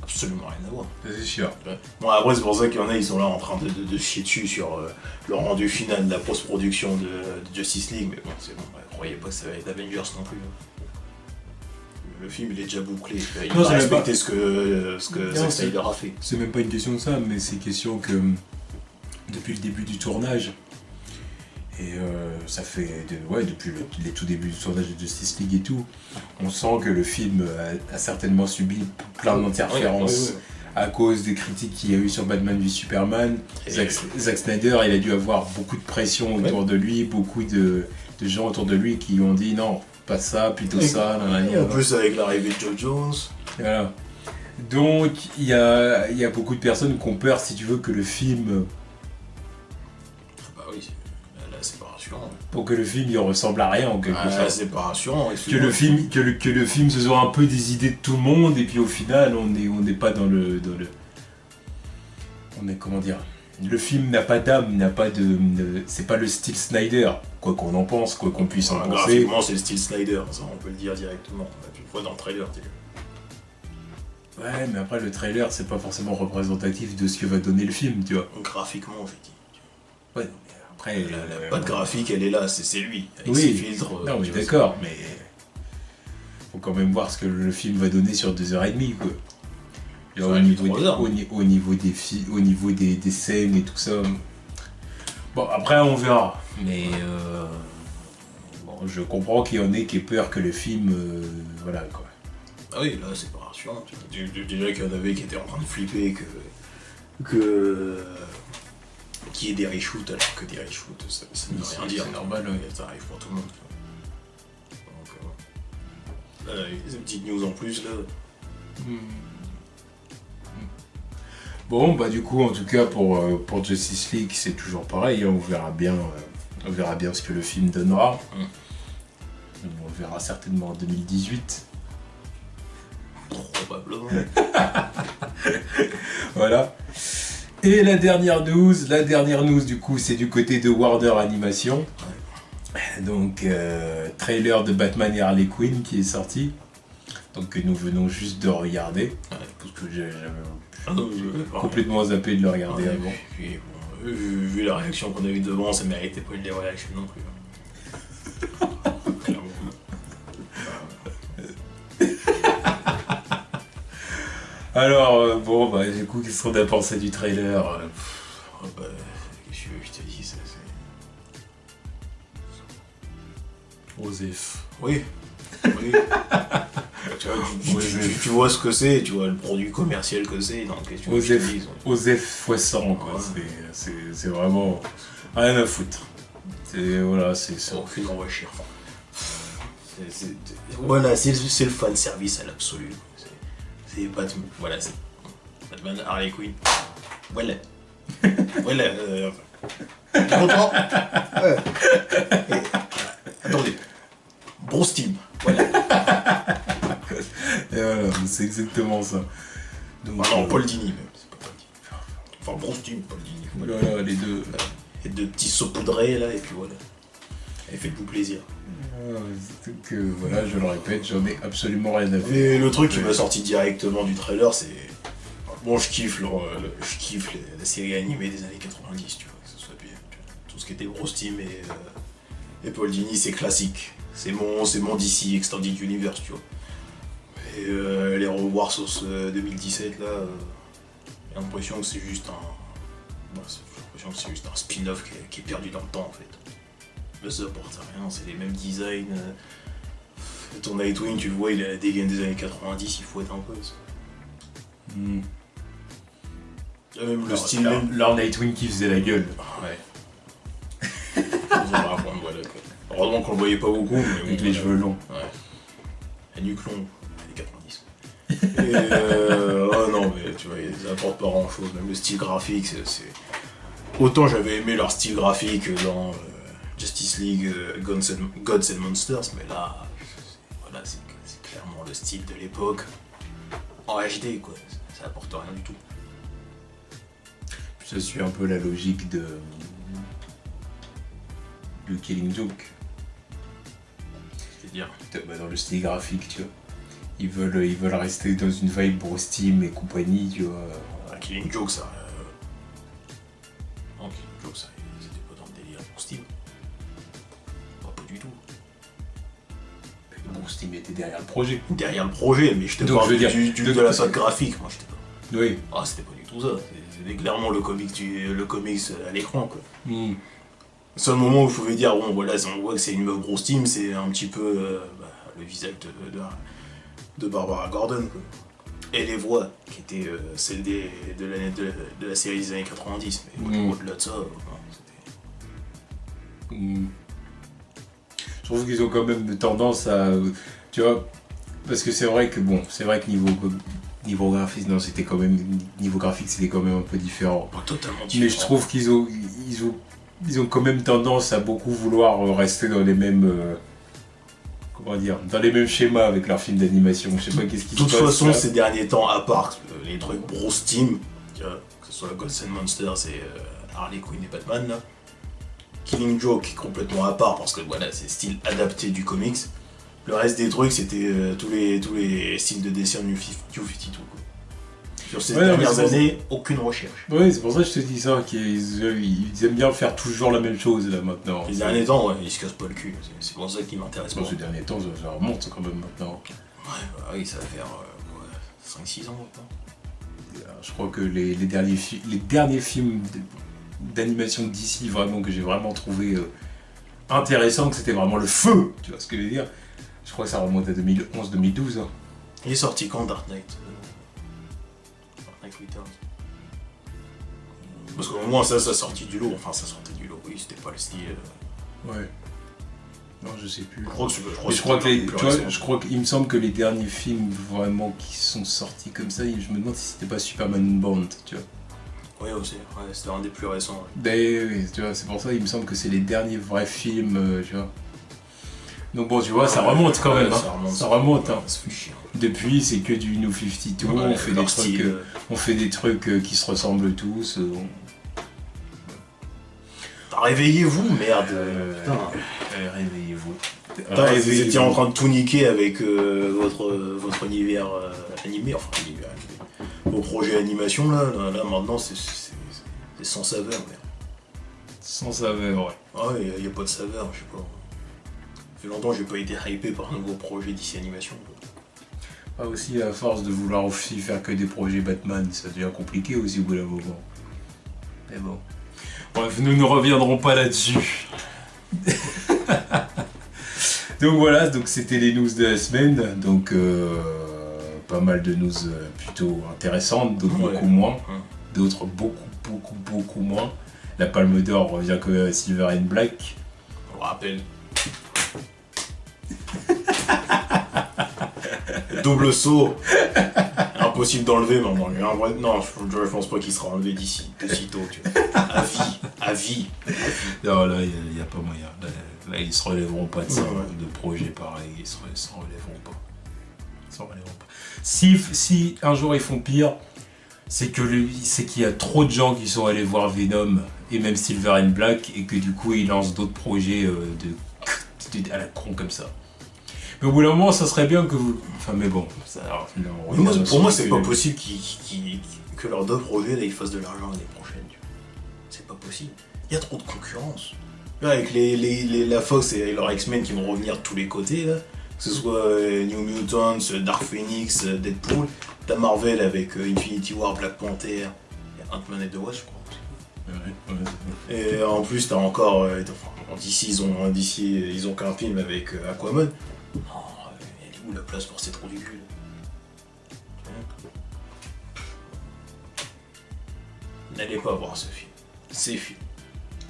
Absolument rien à voir. C'est sûr. Ouais. Bon, après, c'est pour ça qu'il y en a, ils sont là en train de chier dessus sur le rendu final de la post-production de Justice League, mais bon, c'est bon, croyez pas que ça va être Avengers non plus. Le film, il est déjà bouclé. Il va respecter ce que Zack Snyder a fait. C'est même pas une question de ça, mais c'est question que depuis le début du tournage, et ça fait depuis les tout débuts du tournage de Justice League et tout, on sent que le film a certainement subi plein d'interférences à cause des critiques qu'il y a eu sur Batman v Superman. Zack Snyder, il a dû avoir beaucoup de pression autour de lui, beaucoup de gens autour de lui qui ont dit non, pas ça, plutôt ça. Et en plus avec l'arrivée de Joe Jones. Voilà. Donc il y a beaucoup de personnes qui ont peur, si tu veux, que le film... C'est pas rassurant. Pour que le film il ressemble à rien en quelque sorte. C'est pas rassurant. Que le film ce soit un peu des idées de tout le monde et puis au final on n'est pas dans le. On est comment dire. Le film n'a pas d'âme, n'a pas de. C'est pas le style Snyder, quoi qu'on en pense, quoi qu'on puisse en penser. Graphiquement c'est le style Snyder, ça on peut le dire directement. Tu le vois dans le trailer. Ouais, mais après le trailer c'est pas forcément représentatif de ce que va donner le film, tu vois. Graphiquement j'ai dit. Ouais. Après, la patte graphique, elle est là, c'est lui, avec ses filtres. Non, mais d'accord, mais faut quand même voir ce que le film va donner sur 2h30, quoi. Genre, au niveau des scènes et tout ça. Bon, après, on verra. Mais bon, je comprends qu'il y en ait qui aient peur que le film. Voilà, quoi. Ah oui, là, c'est pas rassurant. Déjà qu'il y en avait qui étaient en train de flipper qu'il y ait des reshoots alors que des reshoots ça ne veut rien dire. C'est normal, ça arrive pour tout le monde. Donc, des petites news en plus là. Bon, bah du coup, en tout cas pour Justice League, c'est toujours pareil. On verra bien ce que le film donnera. On le verra certainement en 2018. Probablement. Voilà. Et la dernière news du coup, c'est du côté de Warner Animation. Donc, trailer de Batman et Harley Quinn qui est sorti. Donc, que nous venons juste de regarder. Parce que j'avais complètement zappé de le regarder avant. Puis, bon, vu la réaction qu'on a eue devant, ça méritait pas une réaction non plus. Clairement. Alors, bon, bah, du coup, qu'est-ce qu'on a pensé du trailer Qu'est-ce que je te dis, ça c'est... Osef. Oui. Tu vois, tu vois ce que c'est, tu vois le produit commercial que c'est, donc qu'est-ce que tu veux que je te dise. Osef x100, quoi. Ouais. C'est vraiment rien à foutre. Voilà, c'est ça. Aucune recherche. Voilà, c'est le fan service à l'absolu. C'est Batman. Voilà, c'est Batman, Harley Quinn. Voilà. Voilà. T'es content? Ouais. Attendez. Bruce Timm. Voilà. Et voilà, c'est exactement ça. Donc, Non, Paul Dini même. C'est pas Paul Dini. Enfin, Bruce Timm, Paul Dini. voilà, les deux. Et deux petits saupoudrés là, et puis voilà. Et faites-vous plaisir. Donc voilà, je le répète, j'en ai absolument rien à faire. Et le truc qui m'a sorti directement du trailer, c'est. Bon, je kiffe la série animée des années 90, tu vois, que ce soit bien. Tout ce qui était Bruce Timm et Paul Dini, c'est classique. C'est mon DC Extended Universe, tu vois. Et les revoir sur ce 2017 là, j'ai l'impression que c'est juste un. J'ai l'impression que c'est juste un spin-off qui est perdu dans le temps en fait. Mais ça apporte rien, c'est les mêmes designs. Ton Nightwing, tu le vois, il a la dégaine des années 90, il faut être un peu. Ça. Même le style. Leur Nightwing qui faisait la gueule. Ouais. Voilà, quoi. Heureusement qu'on le voyait pas beaucoup, mais Avec les cheveux longs. Ouais. La nuque longue, les 90. Et oh non, mais tu vois, ils apportent pas grand chose. Même le style graphique, c'est. Autant j'avais aimé leur style graphique dans Justice League Gods and Monsters, mais là, voilà, c'est clairement le style de l'époque en HD, quoi. Ça apporte rien du tout. Ça suit un peu la logique de Killing Joke. C'est-à-dire Dans le style graphique, tu vois. Ils veulent rester dans une vibe Bruce Timm et compagnie, tu vois. Killing Joke, ça. Non, Killing Joke, ça. C'était pas dans le délire pour Steam. Pas du tout. Bruce Timm était derrière le projet. Derrière le projet, mais je te Donc, parle je veux dire, de la sorte graphique, moi je t'ai pas. Oui. Ah, c'était pas du tout ça. C'était clairement le comics à l'écran, quoi. Mm. Le seul moment où je pouvais dire, bon, voilà, on voit que c'est une meuf Bruce Timm, c'est un petit peu le visage de Barbara Gordon, quoi. Et les voix, qui étaient celles de la série des années 90, mais au-delà de ça, non, c'était. Je trouve qu'ils ont quand même tendance à. Tu vois, parce que c'est vrai que niveau graphique, non, c'était quand même. Niveau graphique, c'était quand même un peu différent. Pas totalement différent. Mais je trouve qu'ils ont quand même tendance à beaucoup vouloir rester dans les mêmes. Comment dire, dans les mêmes schémas avec leurs films d'animation. Je sais pas qu'est-ce qui se passe. De toute façon, là. ces derniers temps, à part les trucs Bruce Timm, que ce soit Gods and Monsters et Harley Quinn et Batman, là, Killing Joke est complètement à part parce que voilà, c'est style adapté du comics. Le reste des trucs, c'était tous les styles de dessin New 52. Quoi. Sur ces dernières années, aucune recherche. Oui, c'est pour ça que je te dis ça, qu'ils aiment bien faire toujours la même chose là maintenant. Les derniers temps, ouais, ils se cassent pas le cul. C'est pour ça qu'ils m'intéressent pas. Ces derniers temps, ça remonte quand même maintenant. Ouais, bah oui, ça va faire 5-6 ans maintenant. Je crois que les derniers films d'animation d'ici vraiment que j'ai vraiment trouvé intéressant, que c'était vraiment le feu, tu vois ce que je veux dire. Je crois que ça remonte à 2011-2012. Hein. Il est sorti quand Dark Knight Returns. Parce qu'au moins ça sortit du lot, enfin ça sortait du lot, oui, c'était pas le style. Ouais. Non, je sais plus. Je crois qu'il me semble que les derniers films vraiment qui sont sortis comme ça, je me demande si c'était pas Superman Unbound, tu vois. Oui aussi, ouais, c'était un des plus récents. Ouais. Oui, tu vois, c'est pour ça il me semble que c'est les derniers vrais films, tu vois. Donc bon, tu vois, ça remonte quand même, ça remonte. Hein. Ça fait chier. Depuis, c'est que du New 52, Ouais, on fait des trucs qui se ressemblent tous. Réveillez-vous, merde. Putain. Réveillez-vous. Vous étiez en train de tout niquer avec votre univers animé, enfin univers animé. Vos projets animation là maintenant c'est sans saveur, merde. Sans saveur, ouais. Ah ouais, y a pas de saveur, je sais pas. Ça fait longtemps que j'ai pas été hypé par un nouveau projet d'ici animation. Pas aussi à force de vouloir aussi faire que des projets Batman, ça devient compliqué aussi au bout d'un moment. Mais bon. Bref, nous ne reviendrons pas là-dessus. Donc voilà, donc c'était les news de la semaine. Donc pas mal de news plutôt intéressantes, d'autres beaucoup moins. D'autres beaucoup moins. La Palme d'Or revient que à Silver and Black. On le rappelle. Double saut. Impossible d'enlever, mais on en a un vrai... Non, je pense pas qu'il sera enlevé d'ici, de sitôt, tu vois. À vie. Non, là, il n'y a pas moyen. Là, ils se relèveront pas de ça, de projets pareils. Ils se relèveront pas. Si un jour ils font pire, c'est qu'il y a trop de gens qui sont allés voir Venom et même Silver and Black et que du coup ils lancent d'autres projets à la con comme ça. Mais au bout d'un moment, ça serait bien que vous... Enfin, mais bon, ça... Pour moi, c'est pas possible que leurs deux projets, là, ils fassent de l'argent l'année prochaine. Tu vois. C'est pas possible. Il y a trop de concurrence. Là, avec la Fox et leurs X-Men qui vont revenir de tous les côtés, là, que ce soit New Mutants, Dark Phoenix, Deadpool, t'as Marvel avec Infinity War, Black Panther, et Ant-Man et The Wasp, je crois. Et en plus, t'as encore... d'ici, ils ont qu'un film avec Aquaman. Non, elle est où la place pour ces trous du cul? N'allez pas voir ce film. Ces films.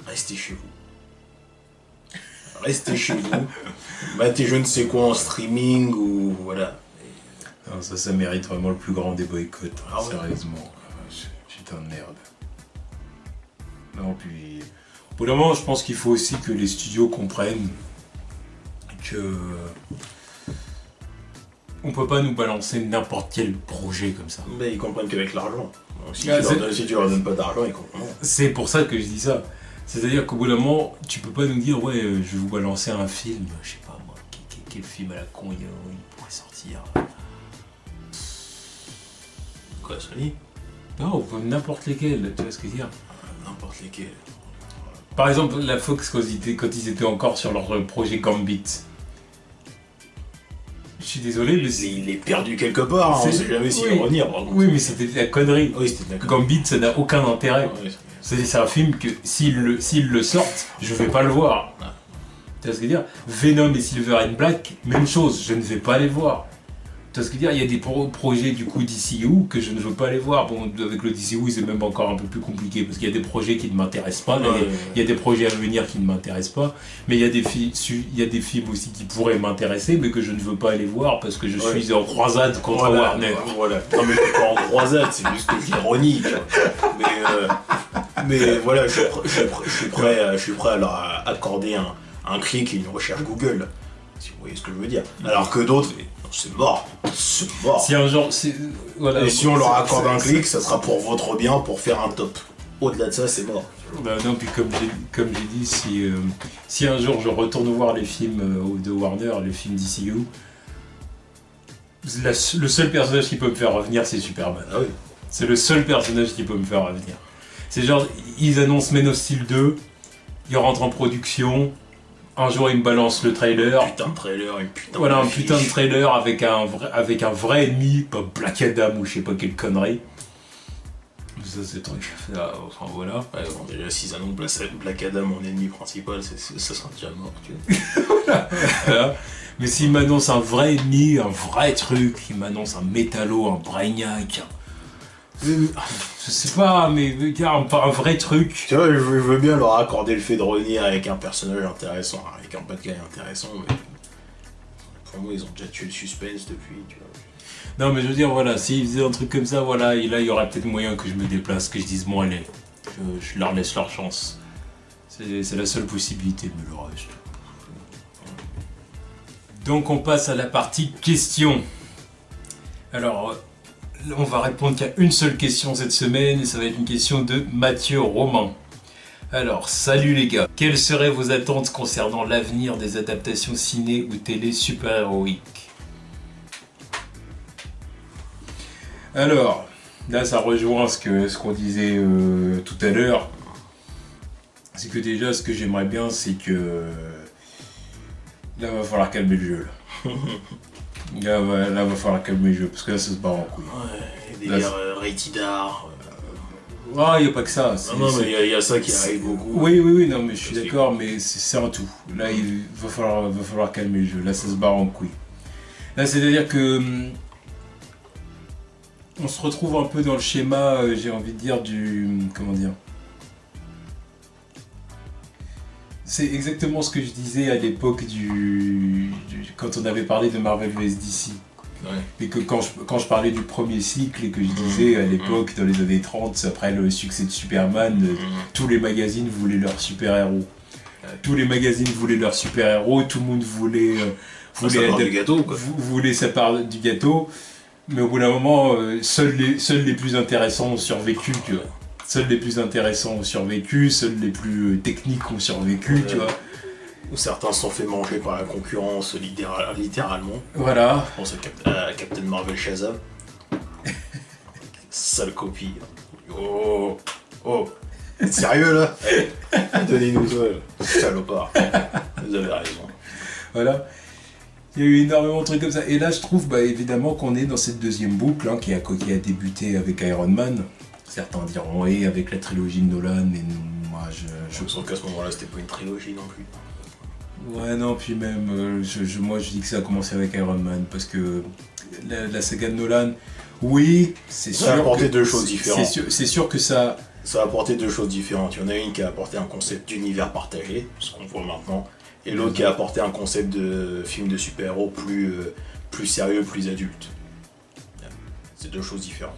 Restez chez vous. Restez chez vous. Battez je ne sais quoi en streaming ou voilà. Non, ça mérite vraiment le plus grand des boycotts. Ah ouais. Sérieusement. Putain de merde. Non, puis... Au bout d'un moment, je pense qu'il faut aussi que les studios comprennent que on peut pas nous balancer n'importe quel projet comme ça. Mais ils comprennent qu'avec l'argent. Donc, si tu leur donnes pas d'argent, ils comprennent. C'est pour ça que je dis ça. C'est-à-dire qu'au bout d'un moment, tu peux pas nous dire ouais, je vais vous balancer un film, je sais pas moi, quel film à la con il pourrait sortir. Quoi, Sony? Non, n'importe lesquels, tu vois ce que je veux dire. N'importe lesquels. Par exemple, la Fox quand ils étaient encore sur leur projet Gambit. Je suis désolé, mais il est perdu quelque part, on sait jamais s'il va revenir. Oui, mais c'était de la connerie. Oui, c'était de la connerie. Gambit, ça n'a aucun intérêt. Ouais, c'est un film que s'ils le sortent, je vais pas le voir. Ouais. Tu vois ce que je veux dire? Venom et Silver and Black, même chose, je ne vais pas les voir. Tu vois ce que je veux dire? Il y a des projets du coup DCU que je ne veux pas aller voir. Bon, avec le DCU, c'est même encore un peu plus compliqué parce qu'il y a des projets qui ne m'intéressent pas. Il y a des projets à venir qui ne m'intéressent pas. Mais il y a des films aussi qui pourraient m'intéresser, mais que je ne veux pas aller voir parce que je suis en croisade contre Warner. Voilà. Non, mais je suis pas en croisade, c'est juste que l'ironie. Mais voilà, je suis prêt à leur accorder un clic et une recherche Google. Si vous voyez ce que je veux dire. Alors que d'autres, c'est mort. Si un jour, voilà, et si on leur accorde un clic, ça sera pour votre bien, pour faire un top. Au-delà de ça, c'est mort. Bah non, puis comme j'ai dit, si un jour je retourne voir les films de Warner, les films DCU, le seul personnage qui peut me faire revenir, c'est Superman. Ah oui. C'est le seul personnage qui peut me faire revenir. C'est genre, ils annoncent Man of Steel 2, ils rentrent en production. Un jour, il me balance le trailer. Putain de trailer, un putain de trailer avec un vrai ennemi, pas Black Adam ou je sais pas quelle connerie. Ça, c'est le truc. Enfin, voilà. Ouais, bon, déjà, s'ils annoncent Black Adam en ennemi principal, ça sera déjà mort, tu vois. Voilà. Mais s'il m'annonce un vrai ennemi, un vrai truc, il m'annonce un métallo, un brainiac, je sais pas, mais un vrai truc. Tu vois, je veux bien leur accorder le fait de revenir avec un personnage intéressant, avec un bad guy intéressant, mais pour moi, ils ont déjà tué le suspense depuis, tu vois. Non, mais je veux dire, voilà, s'ils faisaient un truc comme ça, voilà, et là, il y aurait peut-être moyen que je me déplace, que je dise, bon, allez, je leur laisse leur chance. C'est la seule possibilité, mais le reste. Donc, on passe à la partie questions. Alors, on va répondre qu'à une seule question cette semaine, et ça va être une question de Mathieu Romain. Alors, salut les gars. Quelles seraient vos attentes concernant l'avenir des adaptations ciné ou télé super-héroïques? Alors, là ça rejoint ce qu'on disait tout à l'heure. C'est que déjà, ce que j'aimerais bien, c'est que... Là, va falloir calmer le jeu. Là, va falloir calmer le jeu, parce que là, ça se barre en couille. Ouais, des rated R. Ah, il n'y a pas que ça. Non, mais il y a ça qui arrive beaucoup. Oui, non, mais je suis d'accord, mais c'est un tout. Là, il va falloir calmer le jeu. Là, ça se barre en couille. Là, c'est-à-dire que on se retrouve un peu dans le schéma, j'ai envie de dire, comment dire. C'est exactement ce que je disais à l'époque quand on avait parlé de Marvel vs DC. Ouais. Et que quand je parlais du premier cycle et que je disais à l'époque, dans les années 30, après le succès de Superman, tous les magazines voulaient leurs super-héros. Tous les magazines voulaient leurs super-héros, tout le monde voulait du gâteau, quoi. voulait sa part du gâteau. Mais au bout d'un moment, seuls les plus intéressants ont survécu, tu vois. Seuls les plus intéressants ont survécu, seuls les plus techniques ont survécu, tu vois. Où certains se sont fait manger par la concurrence, littéralement. Voilà. Je pense à Captain Marvel Shazam. Sale copie. Oh. Sérieux, là? Donnez-nous ça, salopard. Vous avez raison. Voilà. Il y a eu énormément de trucs comme ça. Et là, je trouve évidemment qu'on est dans cette deuxième boucle qui a débuté avec Iron Man. Certains diront oui, avec la trilogie de Nolan, mais moi Je sens qu'à ce moment-là, c'était pas une trilogie non plus. Ouais, non, puis même, moi je dis que ça a commencé avec Iron Man, parce que la saga de Nolan, oui, c'est sûr. Ça a apporté deux choses différentes. C'est sûr que ça. Ça a apporté deux choses différentes. Il y en a une qui a apporté un concept d'univers partagé, ce qu'on voit maintenant, et l'autre qui a apporté un concept de film de super-héros plus sérieux, plus adulte. C'est deux choses différentes.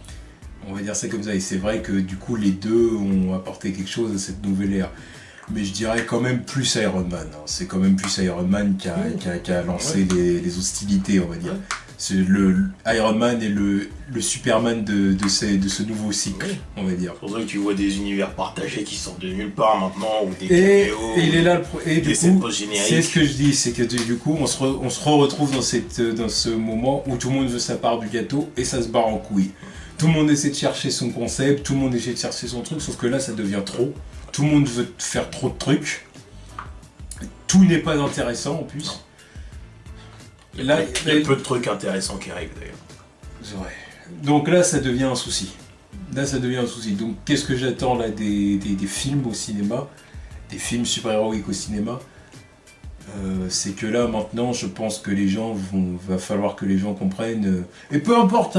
On va dire ça comme ça, et c'est vrai que du coup les deux ont apporté quelque chose à cette nouvelle ère. Mais je dirais quand même plus Iron Man. Hein. C'est quand même plus Iron Man qui a lancé les hostilités, on va dire. C'est le Iron Man et le Superman de ce nouveau cycle, on va dire. C'est pour ça que tu vois des univers partagés qui sortent de nulle part maintenant, ou des caméos, et il est là et du coup, c'est ce que je dis, c'est que du coup on se retrouve dans ce moment où tout le monde veut sa part du gâteau et ça se barre en couille. Tout le monde essaie de chercher son concept, tout le monde essaie de chercher son truc, sauf que là ça devient trop. Tout le monde veut faire trop de trucs. Tout n'est pas intéressant en plus. Il y a peu de trucs intéressants qui arrivent d'ailleurs. C'est vrai. Donc là ça devient un souci. Donc qu'est-ce que j'attends là des films au cinéma, des films super-héroïques au cinéma, c'est que là maintenant je pense que va falloir que les gens comprennent. Et peu importe,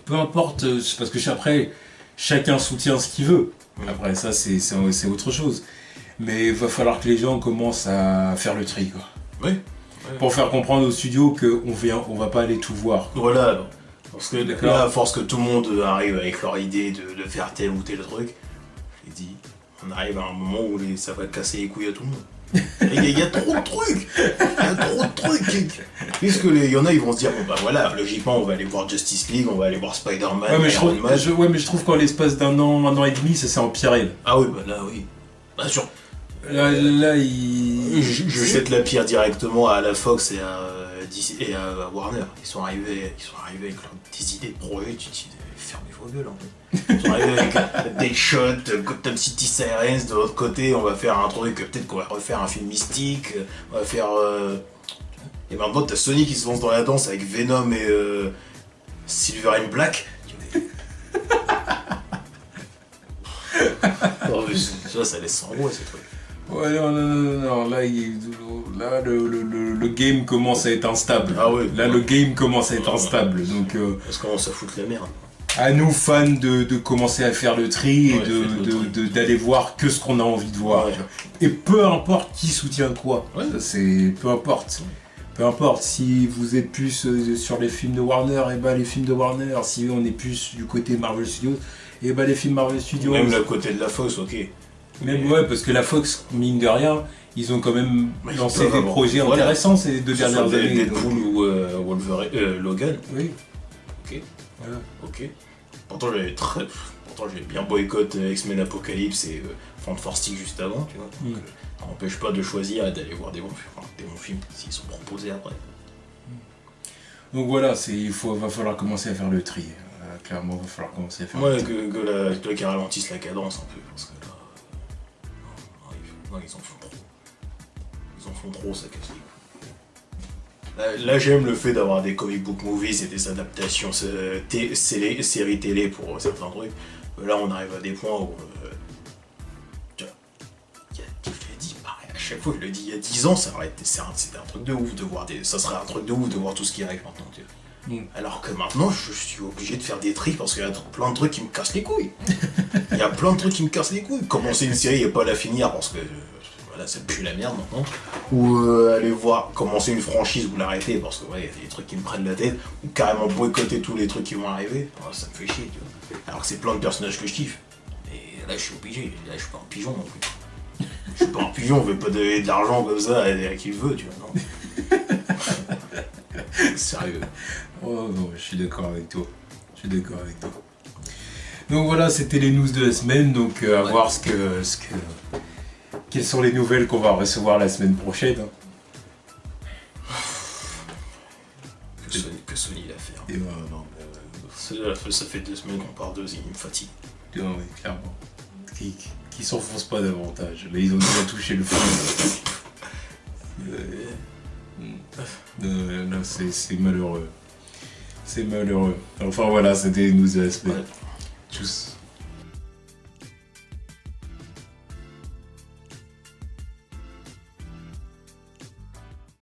parce que après chacun soutient ce qu'il veut. Après ça c'est autre chose. Mais il va falloir que les gens commencent à faire le tri, quoi. Oui. Pour faire comprendre aux studios qu'on va pas aller tout voir. Voilà. Parce que là, à force que tout le monde arrive avec leur idée de faire tel ou tel truc, j'ai dit, on arrive à un moment où ça va casser les couilles à tout le monde. Il y a trop de trucs. Puisque il y en a, ils vont se dire, bon bah voilà, logiquement, on va aller voir Justice League, on va aller voir Spider-Man, Iron Man. Mais je trouve qu'en l'espace d'un an et demi, ça s'est empiré. Ah oui, bah là, oui. Bah sûr. Là, je jette la pierre directement à la Fox et à Warner. Ils sont arrivés avec des idées de projet, tu te dis, fermez vos gueules en fait. Ils sont arrivés avec Deadshot, Gotham City Sirens, de l'autre côté, on va faire un truc, peut-être qu'on va refaire un film mystique, on va faire... Et maintenant t'as Sony qui se lance dans la danse avec Venom et Silver and Black. Ça laisse sans voix ces trucs. Ouais, non, là, le game commence à être instable. Ah oui. Là, le game commence à être instable. Donc, parce qu'on commence à foutre la merde. À nous, fans, de commencer à faire le tri et d'aller voir que ce qu'on a envie de voir. Ouais. Et peu importe qui soutient quoi. Ouais. Peu importe. Peu importe, si vous êtes plus sur les films de Warner, et bah les films de Warner. Si on est plus du côté Marvel Studios, et bah les films Marvel Studios. Même le côté de la Fox, ok. Même ouais, parce que la Fox, mine de rien, ils ont quand même lancé des projets intéressants ces 2 dernières années. Deadpool ou Logan. Oui. Ok. Voilà. Ok. Pourtant j'ai bien boycotté X-Men Apocalypse et Fantastic juste avant, tu vois. Donc, ça n'empêche pas de choisir et d'aller voir des bons films s'ils sont proposés après. Donc voilà, va falloir commencer à faire le tri. Clairement, il va falloir commencer à faire le tri. Que qu'ils ralentissent la cadence un peu, parce que là... Non, ils en font trop. Ils en font trop, ça casse les couilles. Là, j'aime le fait d'avoir des comic book movies et des adaptations séries télé pour certains trucs. Là, on arrive à des points où. Tu vois, je l'ai dit, pareil, à chaque fois, je le dis, il y a 10 ans, c'était un truc de ouf de voir ça serait un truc de ouf de voir tout ce qui arrive maintenant, tu vois. Alors que maintenant, je suis obligé de faire des tris parce qu'il y a plein de trucs qui me cassent les couilles. Il y a plein de trucs qui me cassent les couilles. Commencer une série et pas la finir parce que voilà, ça pue la merde maintenant. Ou aller voir, commencer une franchise ou l'arrêter parce que ouais, il y a des trucs qui me prennent la tête. Ou carrément boycotter tous les trucs qui vont arriver. Oh, ça me fait chier, tu vois. Alors que c'est plein de personnages que je kiffe. Et là, je suis obligé. Là, je suis pas un pigeon non plus. Je suis pas un pigeon, on veut pas donner de l'argent comme ça à qui le veut, tu vois. Non. Sérieux. Oh non, je suis d'accord avec toi. Donc voilà, c'était les news de la semaine. Donc à voir quelles sont les nouvelles qu'on va recevoir la semaine prochaine. Que Sony l'a fait. Et non, Ça fait 2 semaines qu'on parle de il me fatigue. non, mais clairement. Qui s'enfonce pas davantage. Là, ils ont déjà touché le fond. Non, c'est malheureux. Enfin voilà, c'était les news de la semaine. Ouais. Tchuss.